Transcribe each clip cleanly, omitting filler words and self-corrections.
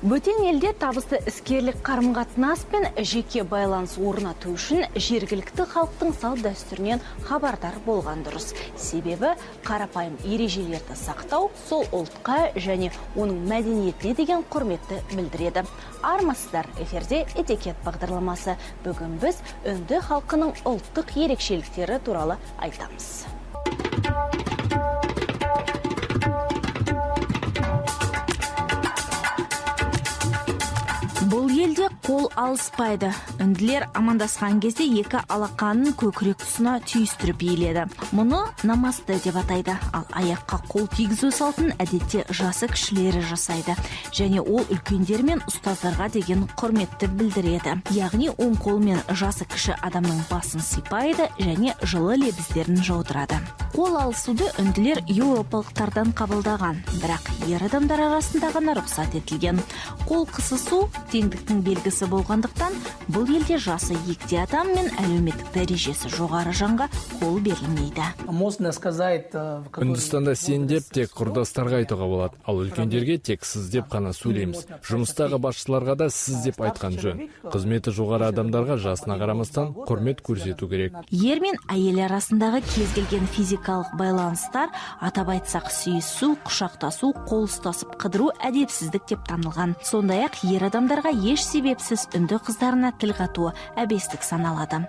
Бөтен елде табысты іскерлік қарым-қатынас пен жеке байланыс орнату үшін жергілікті халықтың салт дәстүрінен хабардар болған дұрыс. Себебі қарапайым ережелерді сақтау сол ұлтқа және оның мәдениетіне деген құрметті білдіреді. Армысыздар, эфирде этикет бағдарламасы. Бүгін біз үнді халқының ұлттық ерекшеліктері туралы айтамыз. Бұл елде қол алыспайды. Үнділер амандасқан кезде екі алақанын көкірек тұсына түйістіріп иіледі. Мұны намасты деп атайды. Ал аяққа қол тигізу салтын әдетте жасы кішілері жасайды. Және ол үлкендер мен ұстаздарға деген құрметті білдіреді. Яғни оң қолмен жасы кіші адамның басын сипайды және жылы лебіздерін жаудырады. Қол алысуды үнділер еуропалықтардан қабылдаған, бірақ ер адамдар арасында ғана рұқсат етілген. Қол қысысу теңдіктің белгісі болғандықтан, бұл елде жасы егде адам мен әлеуметтік дәрежесі жоғары жанға қол берілмейді. Үндістанда сен деп тек құрдастарға айтуға болады, ал үлкендерге тек сіз деп қана сөйлейміз. Жұмыстағы басшыларға да сіз деп айтқан жөн. Қызметі жоғары адамдарға жасына қарамастан құрмет көрсету керек. Ер мен әйел арасындағы кез келген физикалық байланыстар, атап айтсақ сүйісу, құшақтасу, қол ұстасып қыдыру әдепсіздік деп танылған. Сондай-ақ ер адамдарға еш себепсіз үнді қыздарына тіл қатуы әбестік саналады.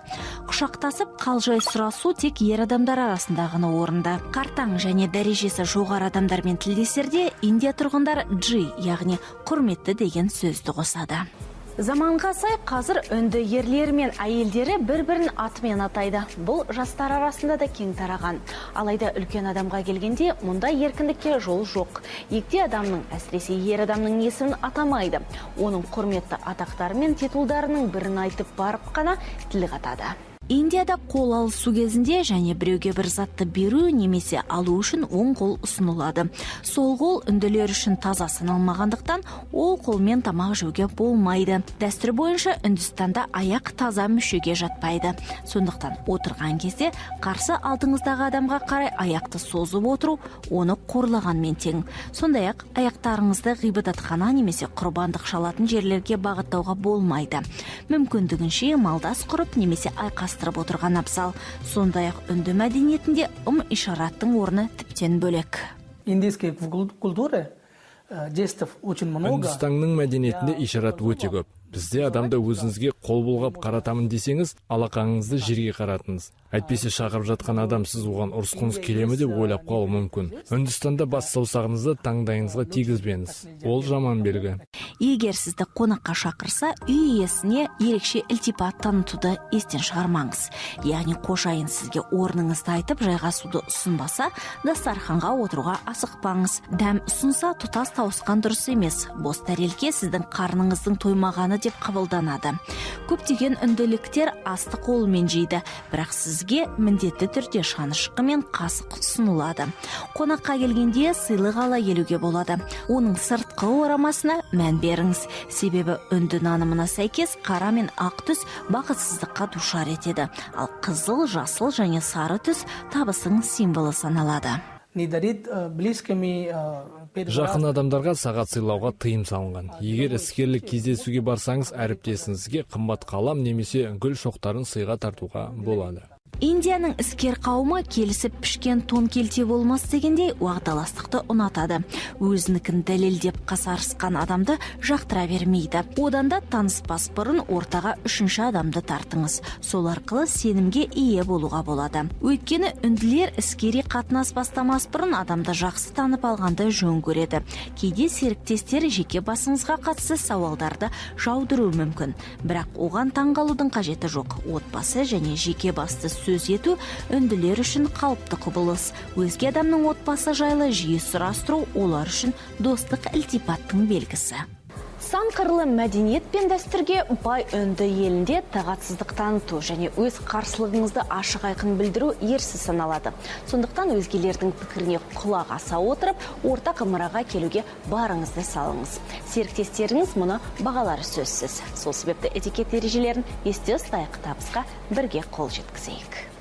Құшақтасып қалжай сұрасу тек ер адамдар арасында ғана орынды. Қартаң және дәрежесі жоғары адамдармен тілдесерде Индия тұрғындар джи, яғни құрметті деген сөзді қосады. Заманға сай қазір үнді ерлері мен әйелдері бір-бірін атымен атайды. Бұл жастар арасында да кең тараған. Алайда үлкен адамға келгенде мұнда еркіндікке жол жоқ. Егде адамның, әсіресе ер адамның есімін атамайды. Оның құрметті атақтары мен титулдарының бірін айтып барып қана тіл қатады. Индияда қол алысу кезінде және біреуге бір затты беру немесе алу үшін оң қол ұсынылады. Сол қол үнділер үшін таза саналмағандықтан, ол қолмен тамақ жеуге болмайды. Дәстүр бойынша Үндістанда аяқ таза мүшеге жатпайды. Сондықтан отырған кезде қарсы алдыңыздағы адамға қарай аяқты созып отыру, оны қорлағанмен тең. Сондай-ақ аяқтарыңызды ғибадатхана немесе құрбандық шалатын жерлерге бағыттауға болмайды. Мүмкіндігінше малдас құрып немесе айқас отырған абзал. Сондай-ақ үнді мәдениетінде ишараттың орны тіптен бөлек. Үндістанның мәдениетінде ишарат өте көп. Бізде адамды өзіңізге қол бұлғап қаратамын десеңіз, алақаныңызды жерге қаратыңыз. Әйтпесе шақырып жатқан адам сіз оған ұрысқыңыз келемі деп ойлап қалуы мүмкін. Үндістанда бас саусағыңызды таңдайыңызға тигізбеңіз. Ол жаман белгі. Егер сізді қонаққа шақырса, үй иесіне ерекше ілтипат танытуды естен шығармаңыз. Яғни қожайын сізге орныңызды айтып жайғасуды ұсынбаса, дастарханға отыруға асықпаңыз. Дәм ұсынса тұтас тауысқан дұрыс емес. Бос тәрелке сіздің қарныңыздың тоймағаны деп қабылданады. Көптеген үнділіктер асты қолымен жейді, бірақ сізге міндетті түрде шанышқы мен қасық ұсынылады. Қонаққа келгенде сыйлық ала келуге болады. Оның сыртқы орамасына мән беріңіз. Себебі үнді нанымына сәйкес қара мен ақ түс бақытсыздыққа душар етеді. Ал қызыл, жасыл және сары түс табысың символы саналады. Жақын адамдарға сағат сыйлауға тыйым салынған. Егер іскерлік кездесуге барсаңыз, әріптесіңізге қымбат қалам немесе гүл шоқтарын сыйға тартуға болады. Индияның іскер қауымы келісіп пішкен тон келте болмас дегендей уағдаластықты ұнатады. Өзінікін дәлелдеп қасарысқан адамды жақтыра бермейді. Одан да таныспас бұрын ортаға үшінші адамды тартыңыз. Сол арқылы сенімге ие болуға болады. Өйткені үнділер іскери қатынас бастамас бұрын адамды жақсы танып алғанды жөн көреді. Кейде серіктестер жеке басыңызға қатысты сауалдарды жаудыруы мүмкін. Бірақ оған таңғалудың қажеті жоқ. Отбасы және жеке басты сөз ету үнділер үшін қалыпты құбылыс. Өзге адамның отбасы жайлы жиі сұрастыру олар үшін достық ілтипаттың белгісі. Сан қырлы мәдениет пен дәстүрге бай үнді елінде тағатсыздық таныту және өз қарсылығыңызды ашық айқын білдіру ерсіз саналады. Сондықтан өзгелердің пікіріне құлақ аса отырып, ортақ ымыраға келуге барыңызды салыңыз. Серіктестеріңіз мұны бағалары сөзсіз. Сол себепті этикет ережелерін есте ұстайық, табысқа бірге қол жеткізейік.